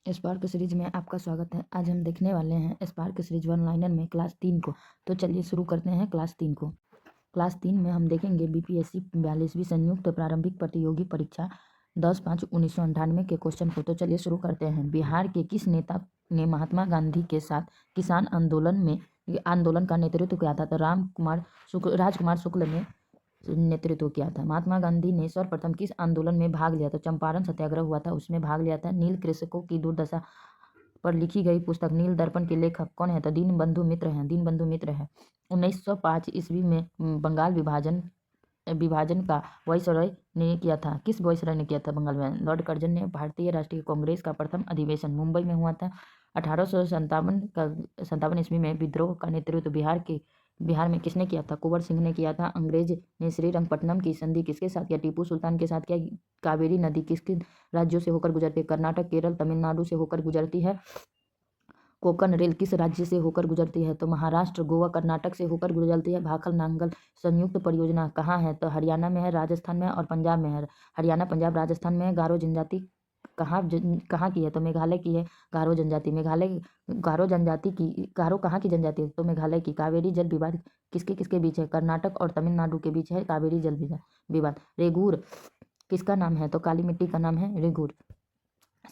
Spark series में आपका स्वागत है। आज हम देखने वाले हैं स्पार्क सीरीज वन लाइनर में क्लास 3 को। तो चलिए शुरू करते हैं क्लास 3 को। क्लास 3 में हम देखेंगे बीपीएससी 42वीं संयुक्त प्रारंभिक प्रतियोगी परीक्षा 10/5/1998 के क्वेश्चन को। तो चलिए शुरू करते हैं। बिहार के किस नेता ने महात्मा गांधी के साथ किसान आंदोलन का नेतृत्व किया था? तो राजकुमार शुक्ल ने नेतृत्व किया था। महात्मा गांधी ने सर्वप्रथम किस आंदोलन में भाग लिया? तो चंपारण सत्याग्रह हुआ था, उसमें भाग लिया था। नील कृषकों की दुर्दशा पर लिखी गई पुस्तक नील दर्पण के लेखक कौन है? तो दीनबंधु मित्र हैं। 1905 ईस्वी में बंगाल विभाजन का वायसरॉय ने किया था। किस वायसरॉय ने किया था बंगाल में? लॉर्ड कर्जन ने। भारतीय राष्ट्रीय कांग्रेस का प्रथम अधिवेशन मुंबई में हुआ था। 1857 ईस्वी में विद्रोह का नेतृत्व बिहार में किसने किया था? कुंवर सिंह ने किया था। अंग्रेज ने श्रीरंगपट्टनम की संधि किसके साथ किया? टीपू सुल्तान के साथ किया। कावेरी नदी किसके राज्यों से होकर गुजरती है? कर्नाटक, केरल, तमिलनाडु से होकर गुजरती है। कोंकण रेल किस राज्य से होकर गुजरती है? तो महाराष्ट्र, गोवा, कर्नाटक से होकर गुजरती है। भाखल नांगल संयुक्त परियोजना कहाँ है? तो हरियाणा में है, राजस्थान में है और पंजाब में है। हरियाणा, पंजाब, राजस्थान में है। गारो जनजाति कहाँ की है? तो मेघालय की है गारो जनजाति। गारो कहाँ की जनजाति है? तो मेघालय की। कावेरी जल विवाद किसके किसके बीच है? कर्नाटक और तमिलनाडु के बीच है कावेरी जल विवाद। रेगूर किसका नाम है? तो काली मिट्टी का नाम है रेगूर।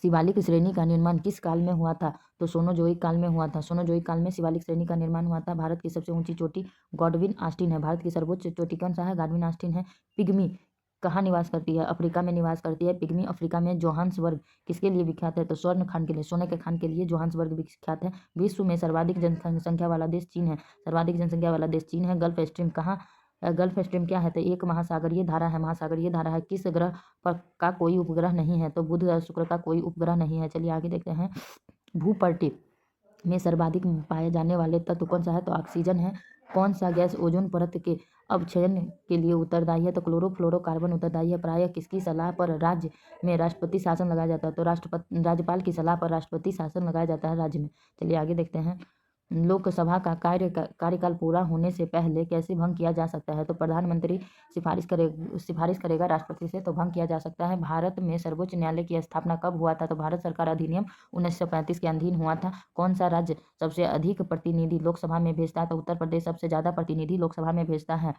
शिवालिक श्रेणी का निर्माण किस काल में हुआ था? तो सोनोजोइक काल में हुआ था। सोनोजोइक काल में शिवालिक श्रेणी का निर्माण हुआ था। भारत की सबसे ऊंची चोटी गॉडविन आस्टीन है। भारत की सर्वोच्च चोटी कौन सा है? गॉडविन आस्टीन है। पिग्मी कहाँ निवास करती है? अफ्रीका में निवास करती है पिग्मी। अफ्रीका में। जोहान्सबर्ग किसके लिए विख्यात है? तो स्वर्ण खान के लिए, सोने के खान के लिए जोहान्सबर्ग विख्यात है। विश्व में सर्वाधिक जनसंख्या वाला देश चीन है। सर्वाधिक जनसंख्या वाला देश चीन है। गल्फ स्ट्रीम क्या है? तो एक महासागरीय धारा है। महासागरीय धारा है। किस ग्रह पर का कोई उपग्रह नहीं है? तो बुध और शुक्र का कोई उपग्रह नहीं है। चलिए आगे देखते हैं। भूपट्टी में सर्वाधिक पाए जाने वाले तत्व कौन सा है? तो ऑक्सीजन है। कौन सा गैस ओजोन परत के अपक्षयन के लिए उत्तरदायी है? तो क्लोरोफ्लोरोकार्बन उत्तरदायी है। प्रायः किसकी सलाह पर राज्य में राष्ट्रपति शासन लगाया जाता है? तो राज्यपाल की सलाह पर राष्ट्रपति शासन लगाया जाता है राज्य में। चलिए आगे देखते हैं। लोकसभा का कार्यकाल पूरा होने से पहले कैसे भंग किया जा सकता है? तो प्रधानमंत्री सिफारिश करेगा राष्ट्रपति से तो भंग किया जा सकता है। भारत में सर्वोच्च न्यायालय की स्थापना कब हुआ था? तो भारत सरकार अधिनियम 1935 के अधीन हुआ था। कौन सा राज्य सबसे अधिक प्रतिनिधि लोकसभा में भेजता है? तो उत्तर प्रदेश सबसे ज्यादा प्रतिनिधि लोकसभा में भेजता है।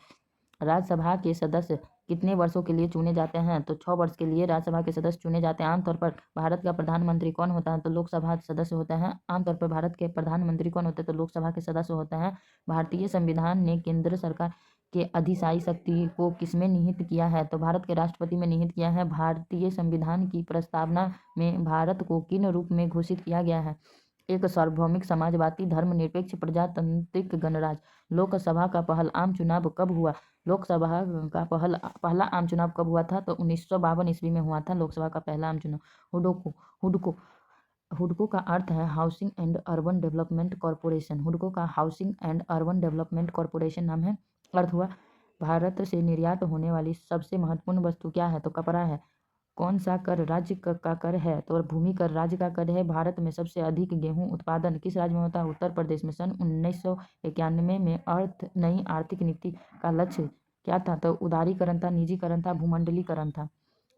राज्यसभा के सदस्य कितने वर्षों के लिए चुने जाते हैं? तो 6 वर्ष के लिए राज्यसभा के सदस्य चुने जाते हैं। आमतौर पर भारत का प्रधानमंत्री कौन होता है? तो लोकसभा सदस्य होता है। आमतौर पर भारत के प्रधानमंत्री कौन होते हैं? तो लोकसभा के सदस्य होते हैं। भारतीय संविधान ने केंद्र सरकार के अधिशासी शक्ति को किसमें निहित किया है? तो भारत के राष्ट्रपति में निहित किया है। भारतीय संविधान की प्रस्तावना में भारत को किन रूप में घोषित किया गया है? एक सार्वभौमिक समाजवादी धर्मनिरपेक्ष प्रजातांत्रिक गणराज्य। लोकसभा का पहला आम चुनाव कब हुआ? लोकसभा का पहला आम चुनाव कब हुआ था? तो 1952 ईस्वी में हुआ था लोकसभा का पहला आम चुनाव। हुडको का अर्थ है housing and urban development corporation. हुडको का housing and urban development corporation नाम है। अर्थ हुआ भारत से निर्यात होने वाली सबसे महत्वपूर्ण वस्तु क्या है? तो कपड़ा है। कौन सा कर राज्य का कर है? तो भूमि कर राज्य का कर है। भारत में सबसे अधिक गेहूं उत्पादन किस राज्य में होता है? उत्तर प्रदेश में। सन 1991 में नई आर्थिक नीति का लक्ष्य क्या था? तो उदारीकरण था, निजीकरण था, भूमंडलीकरण था।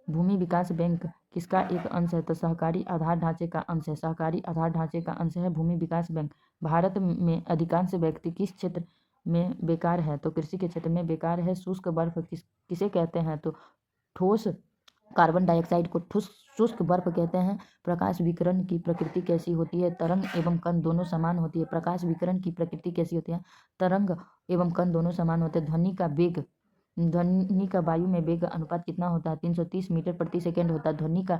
भूमि विकास बैंक किसका एक अंश है? तो सहकारी आधार ढांचे का अंश है। सहकारी आधार ढांचे का अंश है भूमि विकास बैंक। भारत में अधिकांश व्यक्ति किस क्षेत्र में बेकार है? तो कृषि के क्षेत्र में बेकार है। शुष्क बर्फ किसे कहते हैं? तो ठोस कार्बन डाइऑक्साइड को शुष्क बर्फ कहते हैं। प्रकाश विकिरण की प्रकृति कैसी होती है? तरंग एवं कण दोनों समान होती है। प्रकाश विकिरण की प्रकृति कैसी होती है? तरंग एवं कण दोनों समान होते हैं। ध्वनि का वायु में वेग अनुपात कितना होता है? 330 मीटर प्रति सेकंड होता है। ध्वनि का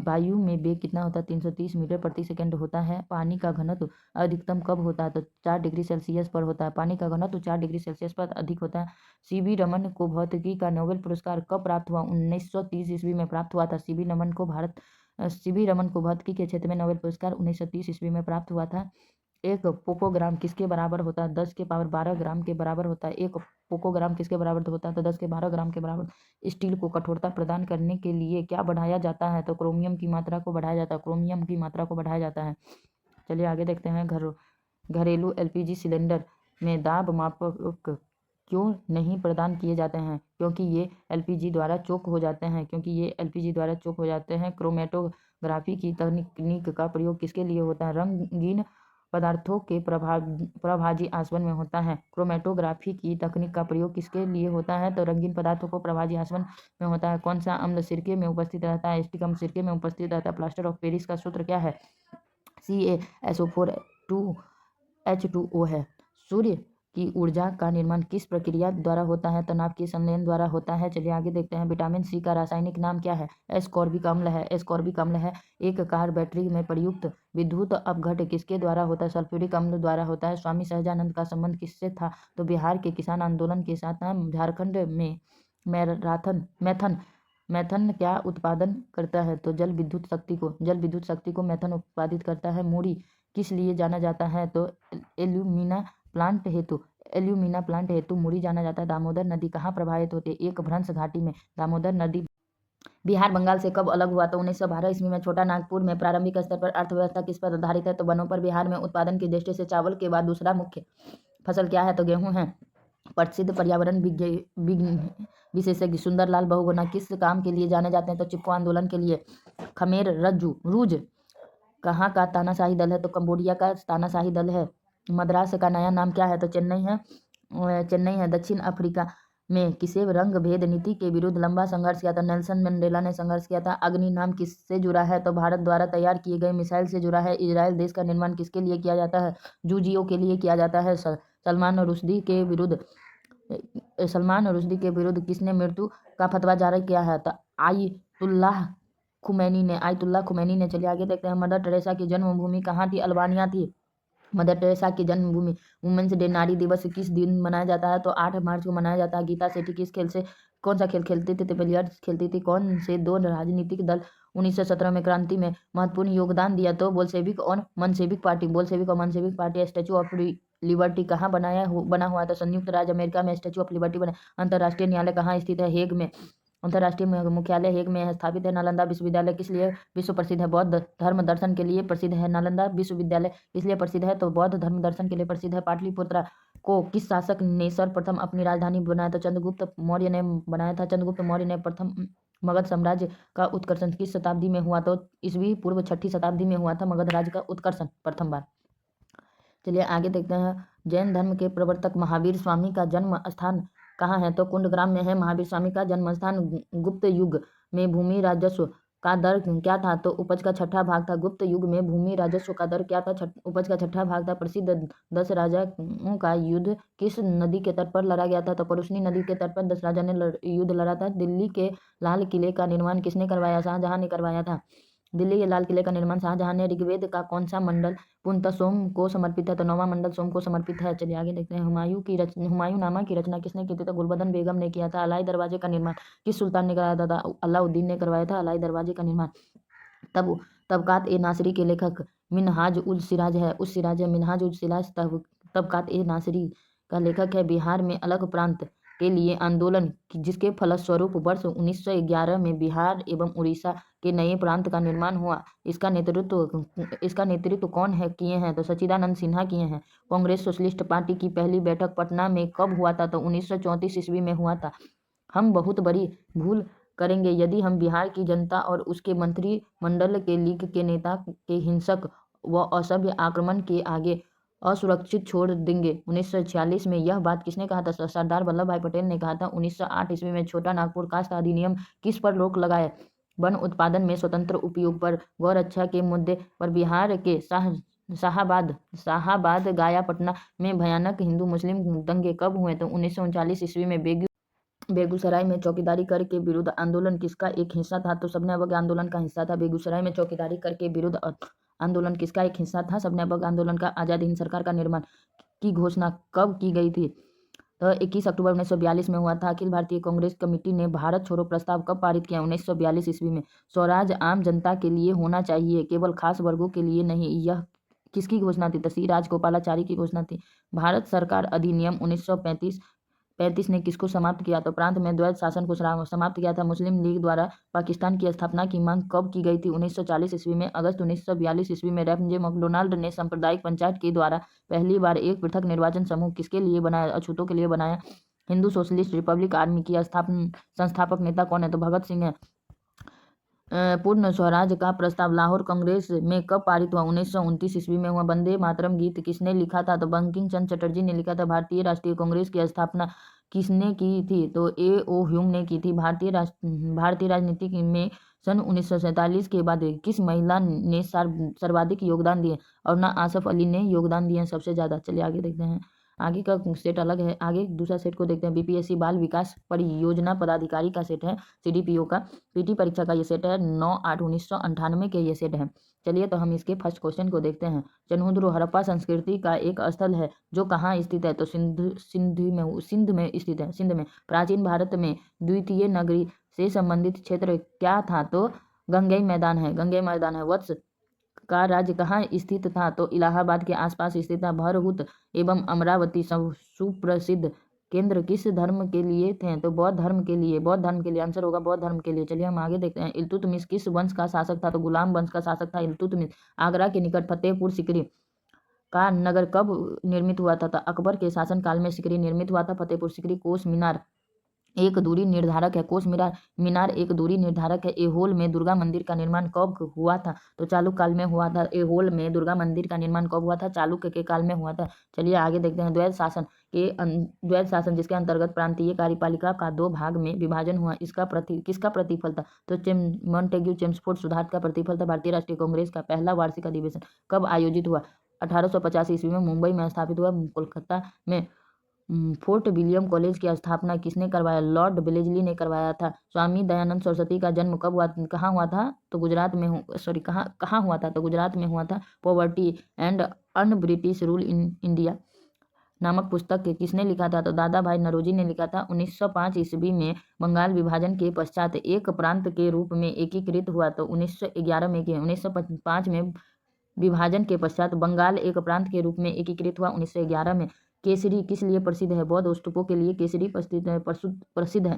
वायु में वेग कितना होता है? 330 मीटर प्रति सेकंड होता है। पानी का घनत्व अधिकतम कब होता है? तो 4 डिग्री सेल्सियस पर होता है। पानी का घनत्व 4 डिग्री सेल्सियस पर अधिक होता है। सीवी रमन को भौतिकी का नोबेल पुरस्कार कब प्राप्त हुआ? 1930 ईस्वी में प्राप्त हुआ था। सीवी रमन को भौतिकी के क्षेत्र में नोबेल पुरस्कार 1930 ईस्वी में प्राप्त हुआ था। एक पोकोग्राम किसके बराबर होता है? 10 के पावर 12 ग्राम के बराबर होता है। एक पोकोग्राम किसके बराबर होता है? तो 10 के 12 ग्राम के बराबर। स्टील को कठोरता प्रदान करने के लिए क्या बढ़ाया जाता है? तो क्रोमियम की मात्रा को बढ़ाया जाता है। क्रोमियम की मात्रा को बढ़ाया जाता है। चलिए आगे देखते हैं। घरेलू एलपीजी सिलेंडर में दाब मापक क्यों नहीं प्रदान किए जाते हैं? क्योंकि ये एलपीजी द्वारा चोक हो जाते हैं। क्रोमेटोग्राफी की तकनीक का प्रयोग किसके लिए होता है? रंगीन पदार्थों के प्रभाजी आसवन में होता है। क्रोमेटोग्राफी की तकनीक का प्रयोग किसके लिए होता है? तो रंगीन पदार्थों को प्रभाजी आसवन में होता है। कौन सा अम्ल सिरके में उपस्थित रहता है? एसिटिक अम्ल सिरके में उपस्थित रहता है। प्लास्टर ऑफ पेरिस का सूत्र क्या है? CaSO4 2H2O है। सूर्य की ऊर्जा का निर्माण किस प्रक्रिया द्वारा होता है? तो नाभिकीय संलयन द्वारा होता है। चलिए आगे देखते हैं। विटामिन सी का रासायनिक नाम क्या है? एस्कॉर्बिक अम्ल है। एस्कॉर्बिक अम्ल है। एक कार बैटरी में प्रयुक्त विद्युत अपघट्य किसके द्वारा होता है? सल्फ्यूरिक अम्ल द्वारा होता है। स्वामी सहजानंद का संबंध किससे था? तो बिहार के किसान आंदोलन के साथ। झारखंड में मैथन क्या उत्पादन करता है? तो जल विद्युत शक्ति को मैथन उत्पादित करता है। मूरी किस लिए जाना जाता है? तो एल्यूमिना प्लांट हेतु मूरी जाना जाता है। दामोदर नदी कहाँ प्रवाहित होती है? एक भ्रंश घाटी में दामोदर नदी। बिहार बंगाल से कब अलग हुआ? तो 1912 ईस्वी में। छोटा नागपुर में प्रारंभिक स्तर पर अर्थव्यवस्था किस पर आधारित है? तो वनों पर। बिहार में उत्पादन की दृष्टि से चावल के बाद दूसरा मुख्य फसल क्या है? तो गेहूं है। प्रसिद्ध पर्यावरण विशेषज्ञ सुंदरलाल बहुगुणा किस काम के लिए जाने जाते हैं? तो चिपको आंदोलन के लिए। खमेर रूज कहाँ का तानाशाही दल है? तो कंबोडिया का तानाशाही दल है। मद्रास का नया नाम क्या है? तो चेन्नई है। दक्षिण अफ्रीका में किसे रंग भेद नीति के विरुद्ध लंबा संघर्ष किया था? नेल्सन मंडेला ने संघर्ष किया था। अग्नि नाम किससे जुड़ा है? तो भारत द्वारा तैयार किए गए मिसाइल से जुड़ा है। इजराइल देश का निर्माण किसके लिए किया जाता है? जूजियों के लिए किया जाता है। सलमान रुश्दी के विरुद्ध किसने मृत्यु का फतवा जारी किया है? तो आयतुल्लाह खुमैनी ने। चलिए आगे देखते हैं। मदर टेरेसा की जन्मभूमि कहाँ थी? अल्बानिया थी। मदर टेरेसा की जन्मभूमि। वुमेन्स डे नारी दिवस किस दिन मनाया जाता है? तो 8 मार्च को मनाया जाता है। गीता सेठी कौन सा खेल खेलती थी? तो बिलियर्ड्स खेलती थी। कौन से दो राजनीतिक दल 1917 में क्रांति में महत्वपूर्ण योगदान दिया? तो बोल्शेविक और मनसेविक पार्टी। स्टैचू ऑफ लिबर्टी कहाँ बना हुआ था? संयुक्त राज्य अमेरिका में स्टैचू ऑफ लिबर्टी बना। अंतर्राष्ट्रीय न्यायालय कहाँ स्थित है? हेग में। अंतर्राष्ट्रीय मुख्यालय हेग में स्थापित है। नालंदा विश्वविद्यालय किस लिए विश्व प्रसिद्ध है? बौद्ध धर्म दर्शन के लिए प्रसिद्ध है। नालंदा विश्वविद्यालय किस लिए प्रसिद्ध है? तो बौद्ध धर्म दर्शन के लिए प्रसिद्ध है। पाटलिपुत्र को किस शासक ने सर्वप्रथम अपनी राजधानी बनाया? तो चंद्रगुप्त मौर्य ने बनाया था। चंद्रगुप्त मौर्य ने प्रथम मगध साम्राज्य का उत्कर्षण किस शताब्दी में हुआ? तो ईस्वी पूर्व 6ठी शताब्दी में हुआ था मगध राज्य का उत्कर्षण प्रथम बार। चलिए आगे देखते हैं। जैन धर्म के प्रवर्तक महावीर स्वामी का जन्म स्थान कहाँ है? तो कुंडग्राम में है महावीर स्वामी का जन्म स्थान। गुप्त युग में भूमि राजस्व का दर क्या था? तो उपज का 6ठा भाग था। गुप्त युग में भूमि राजस्व का दर क्या था? उपज का 6ठा भाग था। प्रसिद्ध 10 राजाओं का युद्ध किस नदी के तट पर लड़ा गया था? तो परुष्णी नदी के तट पर 10 राजा ने युद्ध लड़ा था। दिल्ली के लाल किले का निर्माण किसने करवाया? शाहजहां ने करवाया था। दिल्ली के लाल किले का निर्माण शाहजहां ने। ऋग्वेद का कौन सा मंडल पूर्णतः सोम को समर्पित है? तो 9वां मंडल सोम को समर्पित है। चलिए आगे देखते हैं। हुमायूंनामा की रचना किसने की थी? तो गुलबदन बेगम ने किया था। अलाई दरवाजे का निर्माण किस सुल्तान ने कराया था? अलाउद्दीन ने करवाया था अलाई दरवाजे का निर्माण। तबकात ए नासरी के लेखक मिनहाज उल सिराज है। मिनहाज उल सिराज तबकात ए नासरी का लेखक है। बिहार में अलग प्रांत के लिए आंदोलन जिसके फलस्वरूप वर्ष 1911 में बिहार एवं उड़ीसा के नए प्रांत का निर्माण हुआ। इसका नेतृत्व कौन है किए हैं? तो सच्चिदानंद सिन्हा किए हैं। कांग्रेस सोशलिस्ट पार्टी की पहली बैठक पटना में कब हुआ था? तो 1934 ईस्वी में हुआ था। हम बहुत बड़ी भूल करेंगे यदि हम बिहार की जनता और उसके मंत्रिमंडल के लीग के नेता के हिंसक व असभ्य आक्रमण के आगे असुरक्षित छोड़ देंगे। 1946 में यह बात किसने कहा था? सरदार वल्लभ भाई पटेल ने कहा था। 1908 ईस्वी में छोटा नागपुर कास्ट अधिनियम किस पर रोक लगाए? वन उत्पादन में स्वतंत्र उपयोग पर। गौरक्षा के मुद्दे पर। बिहार के शाहाबाद गया पटना में भयानक हिंदू मुस्लिम दंगे कब हुए? तो 1939 ईस्वी में। बेगूसराय में चौकीदारी कर के विरुद्ध आंदोलन किसका एक हिस्सा था? तो सबने अवज्ञा आंदोलन का हिस्सा था। बेगूसराय में चौकीदारी कर के विरुद्ध आंदोलन किसका एक हिस्सा था? सबने अवज्ञा आंदोलन का। आजाद हिंद सरकार का निर्माण की घोषणा कब की गई थी? तो 21 अक्टूबर 1942 में हुआ था। अखिल भारतीय कांग्रेस कमेटी ने भारत छोड़ो प्रस्ताव कब पारित किया? 1942 ईस्वी में। स्वराज आम जनता के लिए होना चाहिए, केवल खास वर्गों के लिए नहीं, यह किसकी घोषणा थी? तो सी राजगोपालाचारी की घोषणा थी। भारत सरकार अधिनियम 1935 ने किसको समाप्त किया? तो प्रांत में द्वैत शासन को समाप्त किया था। मुस्लिम लीग द्वारा पाकिस्तान की स्थापना की मांग कब की गई थी? 1940 ईस्वी में। अगस्त 1942 ईस्वी में रैपजे मैकडोनाल्ड ने सांप्रदायिक पंचायत के द्वारा पहली बार एक पृथक निर्वाचन समूह किसके लिए बनाया? अछूतों के लिए बनाया। हिंदू सोशलिस्ट रिपब्लिक आर्मी की संस्थापक नेता कौन है? तो भगत सिंह है। पूर्ण स्वराज का प्रस्ताव लाहौर कांग्रेस में कब पारित हुआ? 1929 ईस्वी में हुआ। वंदे मातरम गीत किसने लिखा था? तो बंकिम चंद्र चटर्जी ने लिखा था। भारतीय राष्ट्रीय कांग्रेस की स्थापना किसने की थी? तो A.O. ह्यूम ने की थी। भारतीय राजनीति में सन 1947 के बाद किस महिला ने सर्वाधिक योगदान दिए? और ना आसफ अली ने योगदान दिए सबसे ज्यादा। चलिए आगे देखते हैं। आगे का सेट अलग है। आगे दूसरा सेट को देखते हैं। बीपीएससी बाल विकास परियोजना पदाधिकारी का सेट है, सीडीपीओ का। पीटी परीक्षा का ये सेट है, 9/8/1998 के ये सेट है। चलिए तो हम इसके फर्स्ट क्वेश्चन को देखते हैं। चनहुद्र हड़प्पा संस्कृति का एक स्थल है जो कहाँ स्थित है? तो सिंध में स्थित है। सिंध में। प्राचीन भारत में द्वितीय नगरी से संबंधित क्षेत्र क्या था? तो गंगेई मैदान है। गंगेई मैदान है। वत्स का राज्य कहाँ स्थित था? तो इलाहाबाद के आसपास स्थित था। भरहुत एवं अमरावती सुप्रसिद्ध केंद्र किस धर्म के लिए थे? तो बौद्ध धर्म के लिए। बौद्ध धर्म के लिए आंसर होगा बौद्ध धर्म के लिए। चलिए हम आगे देखते हैं। इल्तुतमिश किस वंश का शासक था? तो गुलाम वंश का शासक था इल्तुतमिश। आगरा के निकट फतेहपुर सीकरी का नगर कब निर्मित हुआ था? तो अकबर के शासनकाल में सीकरी निर्मित हुआ था। फतेहपुर सीकरी। कोस मीनार एक दूरी निर्धारक है। कोस मीनार एक दूरी निर्धारक है। एहोल में दुर्गा मंदिर का निर्माण कब हुआ था? तो चालुक्य काल में हुआ था। एहोल में दुर्गा मंदिर का निर्माण कब हुआ था? चालुक्य के काल में हुआ था। चलिए आगे देखते हैं। द्वैध शासन जिसके अंतर्गत प्रांतीय कार्यपालिका का 2 भाग में विभाजन हुआ, किसका प्रतिफल था? तो मॉन्टेग्यू चेम्सफोर्ड सुधार का प्रतिफल था। भारतीय राष्ट्रीय कांग्रेस का पहला वार्षिक अधिवेशन कब आयोजित हुआ? 1885 ईस्वी में मुंबई में स्थापित हुआ। कोलकाता में फोर्ट विलियम कॉलेज की स्थापना किसने करवाया? लॉर्ड वेलेस्ली ने करवाया था। स्वामी दयानंद सरस्वती का जन्म कब हुआ? कहाँ हुआ था? तो गुजरात में कहाँ हुआ था? तो गुजरात में हुआ था। Poverty and un British rule in India नामक पुस्तक किसने लिखा था? तो दादा भाई नौरोजी ने लिखा था। 1905 ईस्वी में बंगाल विभाजन के पश्चात एक प्रांत के रूप में एकीकृत हुआ। तो 1911 में 1905 में विभाजन के पश्चात बंगाल एक प्रांत के रूप में एकीकृत हुआ 1911 में। केसरी किस लिए प्रसिद्ध है? बौद्ध स्तूपों के लिए केसरी प्रसिद्ध है।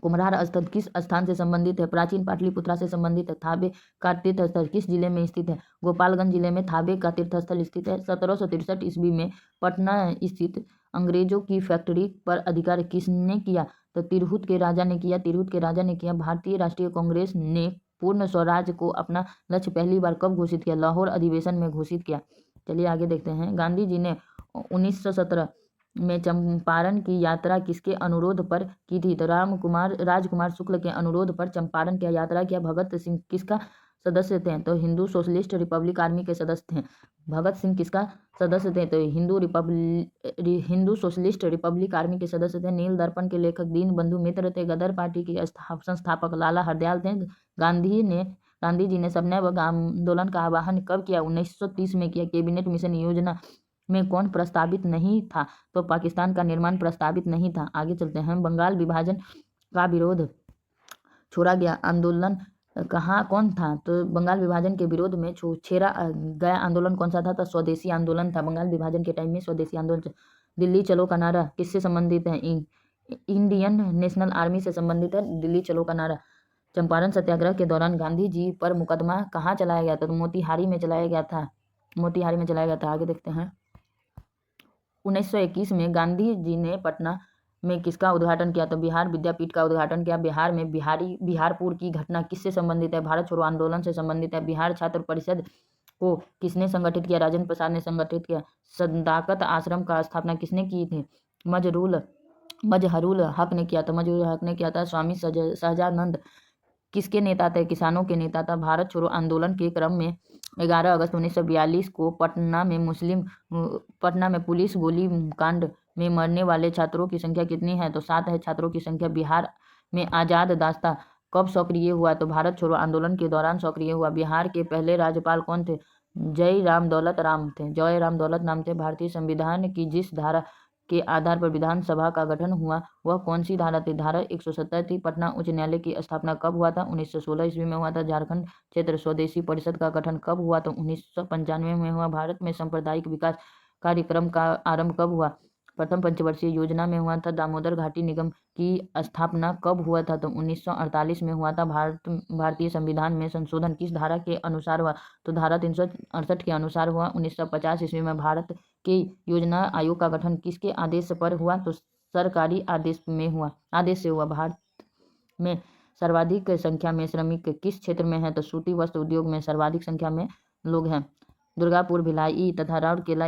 कुम्हरार स्थल किस स्थान से संबंधित है? प्राचीन पाटलिपुत्रा से संबंधित है। थाबे का तीर्थस्थल किस जिले में स्थित है? गोपालगंज जिले में थाबे का तीर्थस्थल स्थित है। 1763 ईस्वी में पटना स्थित अंग्रेजों की फैक्ट्री पर अधिकार किसने किया? तो तिरहुत के राजा ने किया। तिरहुत के राजा ने किया। भारतीय राष्ट्रीय कांग्रेस ने पूर्ण स्वराज को अपना लक्ष्य पहली बार कब घोषित किया? लाहौर अधिवेशन में घोषित किया। चलिए आगे देखते हैं। गांधी जी ने 1917 में चंपारण की यात्रा किसके अनुरोध पर की थी? तो राजकुमार शुक्ल के अनुरोध पर चंपारण की यात्रा किया। भगत सिंह किसका सदस्य थे? तो हिंदू सोशलिस्ट रिपब्लिक आर्मी के सदस्य थे। भगत सिंह किसका सदस्य थे? तो हिंदू सोशलिस्ट रिपब्लिक आर्मी के सदस्य थे। नील दर्पण के लेखक दीन बंधु मित्र थे। गदर पार्टी के संस्थापक लाला हरदयाल थे। गांधी जी ने सबने आंदोलन का आह्वान कब किया? 1930 में किया। कैबिनेट मिशन योजना में कौन प्रस्तावित नहीं था? तो पाकिस्तान का निर्माण प्रस्तावित नहीं था। आगे चलते हैं। बंगाल विभाजन का विरोध छोड़ा गया आंदोलन कौन था? तो बंगाल विभाजन के विरोध में छेड़ा गया आंदोलन कौन सा था? तो स्वदेशी आंदोलन था। बंगाल विभाजन के टाइम में स्वदेशी आंदोलन। दिल्ली चलो का नारा किससे संबंधित है? इंडियन नेशनल आर्मी से संबंधित है दिल्ली चलो का नारा। चंपारण सत्याग्रह के दौरान गांधी जी पर मुकदमा कहाँ चलाया गया था? तो मोतिहारी में चलाया गया था। आगे देखते हैं। 1921 में गांधी जी ने पटना में किसका उद्घाटन किया? तो बिहार विद्यापीठ का उद्घाटन किया। बिहार में बिहारपुर की घटना किससे संबंधित है? भारत छोड़ो आंदोलन से संबंधित है। बिहार छात्र परिषद को किसने संगठित किया? राजेंद्र प्रसाद ने संगठित किया। सदाकत आश्रम का स्थापना किसने की थी? मजहरूल हक ने किया था। मजहरूल हक ने किया था। स्वामी सहजानंद किसके नेता थे? किसानों के नेता था। भारत छोड़ो आंदोलन के क्रम में 11 अगस्त 1942 को पटना में पुलिस गोली कांड में मरने वाले छात्रों की संख्या कितनी है? तो 7 है छात्रों की संख्या। बिहार में आजाद दास्ता कब सक्रिय हुआ? तो भारत छोड़ो आंदोलन के दौरान सक्रिय हुआ। बिहार के पहले राज्यपाल कौन थे? जय राम दौलत राम नाम थे। भारतीय संविधान की जिस धारा के आधार पर विधानसभा का गठन हुआ वह कौन सी धारा थी? धारा 170 थी। पटना उच्च न्यायालय की स्थापना कब हुआ था? 1916 ईस्वी में हुआ था। झारखंड क्षेत्र स्वदेशी परिषद का गठन कब हुआ? तो 1995 में हुआ। भारत में सांप्रदायिक विकास कार्यक्रम का आरंभ कब हुआ? प्रथम पंचवर्षीय योजना में हुआ था। दामोदर घाटी निगम की स्थापना कब हुआ था? तो 1948 में हुआ था। भारतीय संविधान में संशोधन किस धारा के अनुसार हुआ? तो धारा 368 के अनुसार हुआ। 1950 ईस्वी में भारत के योजना आयोग का गठन किसके आदेश पर हुआ? तो सरकारी आदेश से हुआ। भारत में सर्वाधिक संख्या में श्रमिक किस क्षेत्र में है? तो सूती वस्त्र उद्योग में सर्वाधिक संख्या में लोग हैं। दुर्गापुर, भिलाई तथा राउरकेला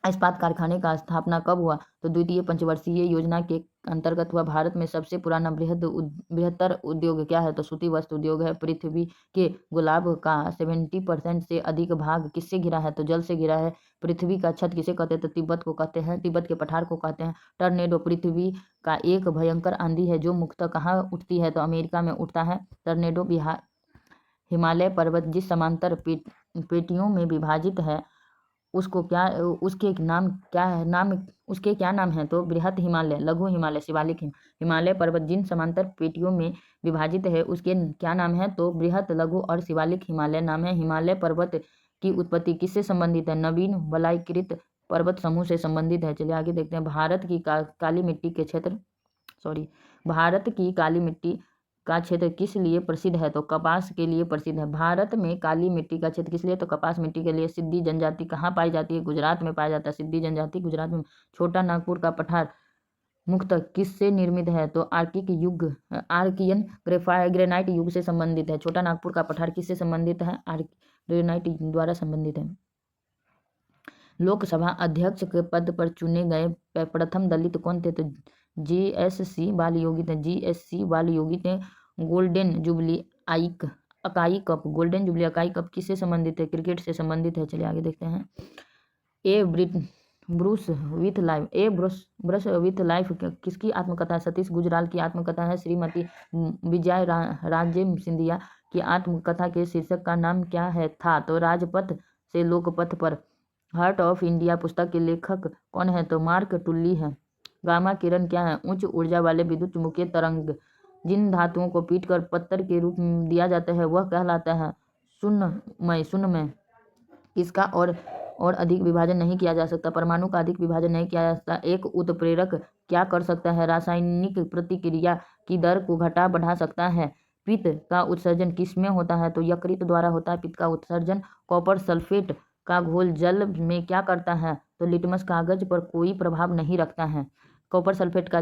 इस्पात कारखाने का स्थापना कब हुआ? तो द्वितीय पंचवर्षीय योजना के अंतर्गत हुआ। भारत में सबसे पुराना बृहत्तर उद्योग क्या है? तो सूती वस्त्र उद्योग है। पृथ्वी के गुलाब का 70% से अधिक भाग किससे घिरा है? तो जल से घिरा है। पृथ्वी का छत किसे कहते हैं? तो तिब्बत को कहते हैं, तिब्बत के पठार को कहते हैं। टर्नेडो पृथ्वी का एक भयंकर आंधी है जो मुख्यतः कहाँ उठती है? तो अमेरिका में उठता है टर्नेडो। बिहार हिमालय पर्वत जिस समांतर पेटियों में विभाजित है उसके क्या नाम है? तो बृहत हिमालय, लघु हिमालय, शिवालिक हिमालय पर्वत जिन समांतर पेटियों में विभाजित है उसके क्या नाम है? तो बृहत, लघु और शिवालिक हिमालय नाम है। हिमालय पर्वत की उत्पत्ति किससे संबंधित है? नवीन वलयीकृत पर्वत समूह से संबंधित है। चलिए आगे देखते हैं। भारत की काली मिट्टी का क्षेत्र किस लिए प्रसिद्ध है? तो कपास के लिए प्रसिद्ध है। भारत में काली मिट्टी का क्षेत्र किस लिए? तो कपास मिट्टी के लिए। सिद्धी जनजाति कहाँ पाई जाती है? गुजरात में पाया जाता है सिद्धी जनजाति, गुजरात में। छोटा नागपुर का पठार मुख्यतः किससे निर्मित है? तो आर्कियन ग्रेनाइट युग से संबंधित है। छोटा नागपुर का पठार किससे संबंधित है? ग्रेनाइट द्वारा संबंधित है। लोकसभा अध्यक्ष के पद पर चुने गए प्रथम दलित कौन थे? तो GSC बालयोगी थे। GSC बालयोगी थे। गोल्डन जुबली अकाई कप किससे संबंधित है? क्रिकेट से संबंधित है। चलिए आगे देखते हैं। ब्रश विथ लाइफ किसकी आत्मकथा है? सतीश गुजराल की आत्मकथा है। श्रीमती विजय राजे सिंधिया की आत्मकथा के शीर्षक का नाम क्या है था? तो राजपथ से लोकपथ पर। हार्ट ऑफ इंडिया पुस्तक के लेखक कौन है? तो मार्क टुल्ली है। गामा किरण क्या है? उच्च ऊर्जा वाले विद्युत चुम्बकीय तरंग। जिन धातुओं को पीटकर पत्थर के रूप में दिया जाता है वह कहलाता है शून्यमय। इसका और अधिक विभाजन नहीं किया जा सकता। परमाणु का अधिक विभाजन नहीं किया जा सकता। एक उत्प्रेरक क्या कर सकता है? रासायनिक प्रतिक्रिया की दर को घटा बढ़ा सकता है। पित्त का उत्सर्जन किसमें होता है? तो यकृत द्वारा होता है पित्त का उत्सर्जन। कॉपर सल्फेट का घोल जल में क्या करता है? तो लिटमस कागज पर कोई प्रभाव नहीं रखता है। कॉपर सल्फेट का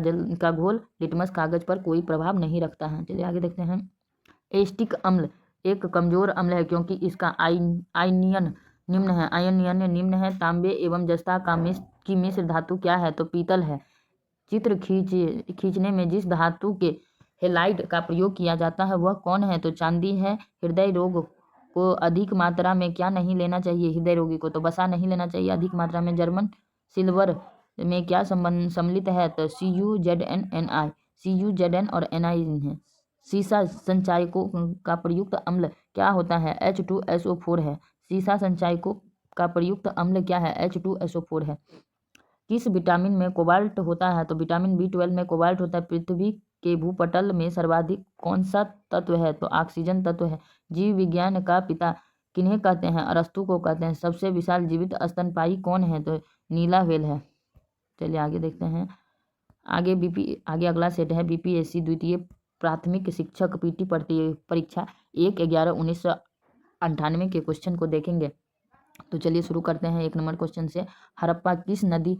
घोल लिटमस कागज पर कोई प्रभाव नहीं रखता है। चलिए आगे देखते हैं। एस्टिक अम्ल एक कमजोर अम्ल है क्योंकि इसका आयनियन निम्न है। तांबे एवं जस्ता की मिश्र धातु क्या है? तो पीतल है। चित्र खींचने में जिस धातु के हेलाइड का प्रयोग किया जाता है वह कौन है? तो चांदी है। हृदय रोग को अधिक मात्रा में क्या नहीं लेना चाहिए? हृदय रोगी को तो वसा नहीं लेना चाहिए अधिक मात्रा में। जर्मन सिल्वर में क्या सम्मिलित है? तो CuZn और Ni है। सीसा संचायकों का प्रयुक्त अम्ल क्या होता है? H2SO4 है। सीसा संचायकों का प्रयुक्त अम्ल क्या है? H2SO4 है। किस विटामिन में कोबाल्ट होता है? तो विटामिन B12 में कोबाल्ट होता है। पृथ्वी के भूपटल में सर्वाधिक कौन सा तत्व है? तो ऑक्सीजन तत्व है। जीव विज्ञान का पिता किन्हें कहते हैं? अरस्तु को कहते हैं। सबसे विशाल जीवित स्तनपायी कौन है? तो नीला व्हेल है। चलिए आगे देखते हैं। आगे अगला सेट है BPSC द्वितीय प्राथमिक शिक्षक PT परीक्षा 1/11/1998 के क्वेश्चन को देखेंगे। तो चलिए शुरू करते हैं 1 नंबर क्वेश्चन से। हड़प्पा किस नदी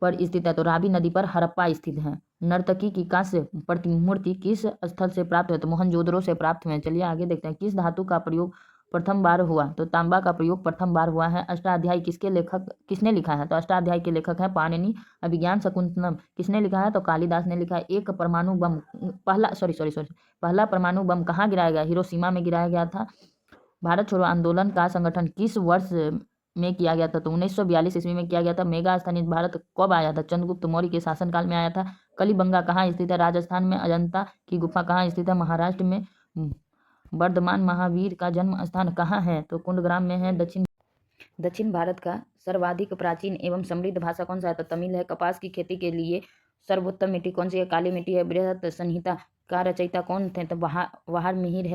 पर स्थित है? तो रावी नदी पर हड़प्पा स्थित है। नर्तकी की कांस्य प्रतिमूर्ति किस स्थल से प्राप्त है? तो मोहनजोदड़ो से प्राप्त हुए। चलिए आगे देखते हैं। किस धातु का प्रयोग प्रथम बार हुआ? तो तांबा का प्रयोग प्रथम बार हुआ है। अष्टाध्यायी किसने लिखा है? तो अष्टाध्यायी के लेखक है पाणिनि। अभिज्ञान शकुंतलम किसने लिखा है? तो कालिदास ने लिखा है। पहला परमाणु बम कहाँ गिराया गया? हिरोशिमा में गिराया गया था। भारत छोड़ो आंदोलन का संगठन किस वर्ष में किया गया था? तो 1942 ईस्वी में किया गया था। मेगा स्थानीय भारत कब आया था? चंद्रगुप्त मौर्य के शासनकाल में आया था। कलिबंगा कहाँ स्थित है? राजस्थान में। अजंता की गुफा कहाँ स्थित है? महाराष्ट्र में। वर्धमान महावीर का जन्म स्थान कहाँ है? तो कुंडग्राम में है। दक्षिण भारत का सर्वाधिक प्राचीन एवं समृद्ध भाषा कौन सा है? तो तमिल है। कपास की खेती के लिए सर्वोत्तम मिट्टी कौन सी है? काली मिट्टी है। बृहत संहिता का रचयिता कौन थे? तो वराह मिहिर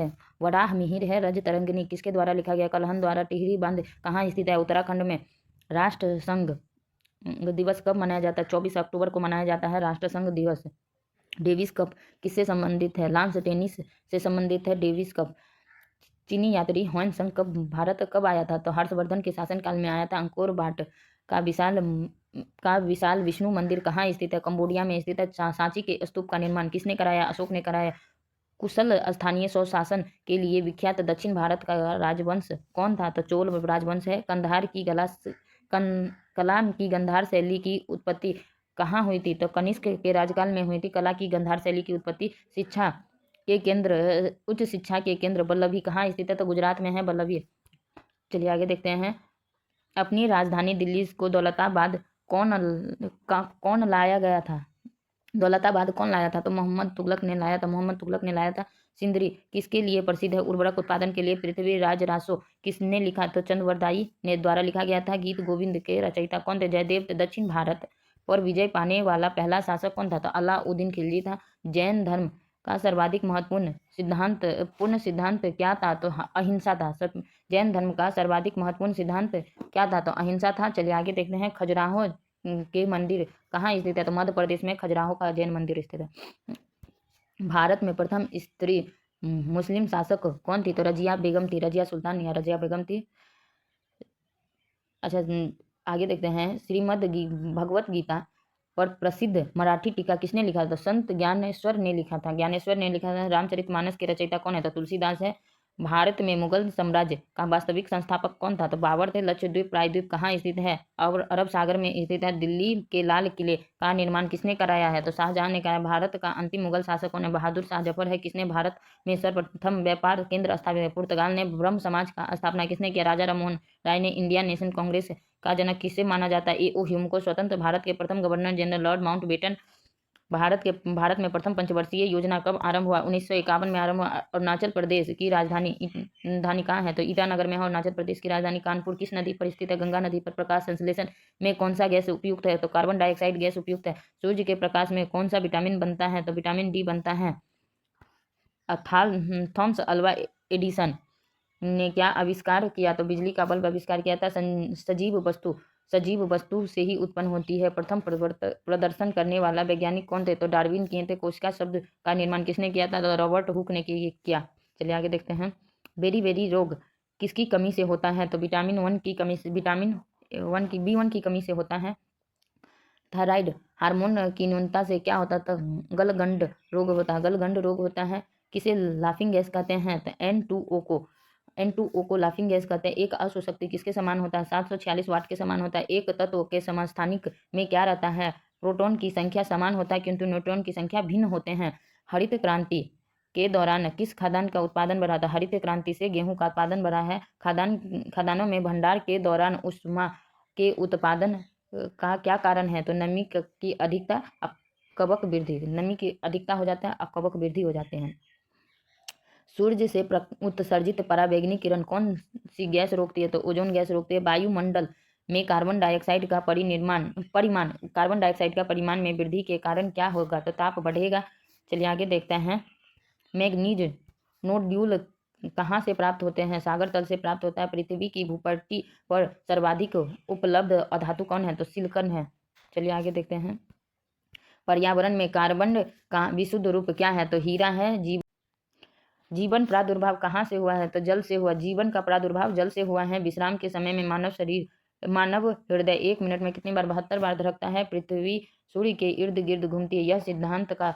है। रजतरंगिणी किसके द्वारा लिखा गया? कल्हन द्वारा। टिहरी बांध कहाँ स्थित है? उत्तराखंड में। राष्ट्र संघ दिवस कब मनाया जाता है? 24 अक्टूबर को मनाया जाता है राष्ट्र संघ दिवस। डेविस कप किससे संबंधित है? लांस टेनिस से संबंधित है डेविस कप। चीनी यात्री ह्वेनसंग भारत कब आया था? तो हर्षवर्धन के शासनकाल में आया था। अंकोर वाट का विशाल का विशाल विष्णु मंदिर कहाँ स्थित है? कंबोडिया में स्थित है। सांची के स्तूप का निर्माण किसने कराया? अशोक ने कराया। कुशल स्थानीय स्वशासन के लिए विख्यात दक्षिण भारत का राजवंश कौन था? तो चोल राजवंश है। कंधार की कला की गंधार शैली की उत्पत्ति कहाँ हुई थी? तो कनिष्क के राजकाल में हुई थी कला की गंधार शैली की उत्पत्ति। शिक्षा के केंद्र, उच्च शिक्षा के केंद्र वल्लभी कहाँ स्थित है? तो गुजरात में है वल्लभी। चलिए आगे देखते हैं। अपनी राजधानी दिल्ली को दौलताबाद कौन लाया गया था? दौलताबाद कौन लाया था? तो मोहम्मद तुगलक ने लाया था। मोहम्मद तुगलक ने लाया था। सिंदरी किसके लिए प्रसिद्ध है? उर्वरक उत्पादन के लिए। पृथ्वीराज रासो किसने लिखा? तो चंद्रवरदाई ने द्वारा लिखा गया था। गीत गोविंद के रचयिता कौन थे? जयदेव। दक्षिण भारत पर विजय पाने वाला पहला शासक कौन था? तो अलाउद्दीन खिलजी था। जैन धर्म का सर्वाधिक महत्वपूर्ण सिद्धांत क्या था? तो अहिंसा था। जैन धर्म का सर्वाधिक महत्वपूर्ण सिद्धांत क्या था? तो अहिंसा था। चलिए आगे देखते हैं। खजुराहो के मंदिर कहाँ स्थित है? तो मध्य प्रदेश में खजुराहो का जैन मंदिर स्थित है। भारत में प्रथम स्त्री मुस्लिम शासक कौन थी? तो रजिया बेगम थी। रजिया सुल्तान या रजिया बेगम थी। अच्छा, आगे देखते हैं। भगवत गीता पर प्रसिद्ध मराठी टीका किसने लिखा था? तो संत ज्ञानेश्वर ने लिखा था। ज्ञानेश्वर ने लिखा था। रामचरितमानस के रचयिता कौन है? तो तुलसीदास है। भारत में मुगल साम्राज्य का वास्तविक संस्थापक कौन था? तो बाबर थे। लक्षद्वीप प्रायद्वीप कहाँ स्थित है? और अरब सागर में स्थित है। दिल्ली के लाल किले का निर्माण किसने कराया है? तो शाहजहां ने कराया। भारत का अंतिम मुगल शासक कौन है? बहादुर शाह जफर है। किसने भारत में सर्वप्रथम व्यापार केंद्र स्थापित है? पुर्तगाल ने। ब्रह्म समाज का स्थापना किसने किया? राजा राममोहन राय ने। इंडियन नेशनल कांग्रेस का जनक किसे माना जाता है? ए.ओ. ह्यूम को। स्वतंत्र भारत के प्रथम governor general Lord Mountbatten. Bharat में प्रथम पंचवर्षीय योजना कब आरंभ हुआ? 1951 में आरंभ हुआ। अरुणाचल प्रदेश की राजधानी कहाँ है? तो ईटानगर में है। अरुणाचल प्रदेश की राजधानी कानपुर किस नदी पर स्थित है? गंगा नदी पर। प्रकाश संश्लेषण में कौन सा गैस उपयुक्त है? तो कार्बन डाइऑक्साइड गैस उपयुक्त है। सूर्य के प्रकाश में कौन सा विटामिन बनता है? तो विटामिन डी बनता है। थॉमस अल्वा एडिसन ने क्या आविष्कार किया? तो बिजली का बल्ब आविष्कार किया था। सजीव वस्तु से ही उत्पन्न होती है। प्रथम प्रदर्शन करने वाला वैज्ञानिक कौन थे? तो डार्विन किए थे। कोशिका शब्द का निर्माण किसने किया था? तो रॉबर्ट हुक ने किया। चलिए आगे देखते हैं। बेरी रोग किसकी कमी से होता है? तो विटामिन B1 की कमी से होता है। थायराइड हार्मोन की न्यूनता से क्या होता है? तो गलगंड रोग होता है। गलगंड रोग होता है। किसे लाफिंग गैस कहते हैं? तो N2O को लाफिंग गैस कहते हैं। एक अशोशक्ति किसके समान होता है? 746 वाट के समान होता है। एक तत्व के समस्थानिक में क्या रहता है? प्रोटॉन की संख्या समान होता है किंतु न्यूट्रॉन की संख्या भिन्न होते हैं। हरित क्रांति के दौरान किस खाद्यान्न का उत्पादन बढ़ा था? हरित क्रांति से गेहूं का उत्पादन बढ़ा है। खाद्यान्नों में भंडार के दौरान उष्मा के उत्पादन का क्या कारण है? तो नमी की अधिकता, कवक वृद्धि। नमी की अधिकता हो जाता है, कवक वृद्धि हो जाते हैं। सूर्य से उत्सर्जित पराबैंगनी किरण कौन सी गैस रोकती है? तो ओजोन गैस रोकती है। वायुमंडल में कार्बन डाइऑक्साइड का परिमाण में वृद्धि के कारण क्या होगा? तो ताप बढ़ेगा। चलिए आगे देखते हैं। मैग्नीज नोड्यूल कहाँ से प्राप्त होते हैं? सागर तल से प्राप्त होता है। पृथ्वी की भूपट्टी पर सर्वाधिक उपलब्ध अधातु कौन है? तो सिलिकॉन है। चलिए आगे देखते हैं। पर्यावरण में कार्बन का विशुद्ध रूप क्या है? तो हीरा है। जीवन प्रादुर्भाव कहाँ से हुआ है? तो जल से हुआ। जीवन का प्रादुर्भाव जल से हुआ है। विश्राम के समय में मानव हृदय 1 मिनट में कितनी बार? 72 बार धड़कता है। पृथ्वी सूर्य के इर्द गिर्द घूमती है। यह सिद्धांत का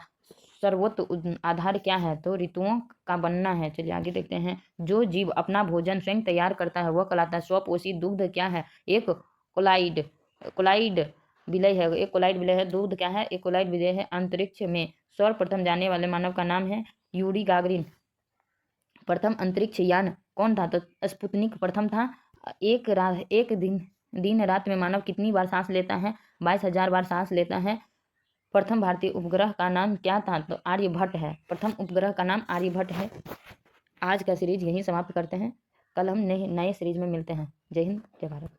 सर्वोच्च आधार क्या है? तो ऋतुओं का बनना है। चलिए आगे देखते हैं। जो जीव अपना भोजन स्वयं तैयार करता है वह कहलाता है स्वपोषी। दुग्ध क्या है? एक कोलाइड विलय है। एक कोलाइड विलय है। दूध क्या है? एक कोलाइड विलय है। अंतरिक्ष में सर्वप्रथम जाने वाले मानव का नाम है यूरी गागरिन। प्रथम अंतरिक्ष यान कौन था? तो स्पुतनिक प्रथम था। एक दिन रात में मानव कितनी बार सांस लेता है? 22,000 बार सांस लेता है। प्रथम भारतीय उपग्रह का नाम क्या था? तो आर्यभट्ट है। प्रथम उपग्रह का नाम आर्यभट्ट है। आज का सीरीज यहीं समाप्त करते हैं। कल हम नए सीरीज में मिलते हैं। जय हिंद, जय भारत।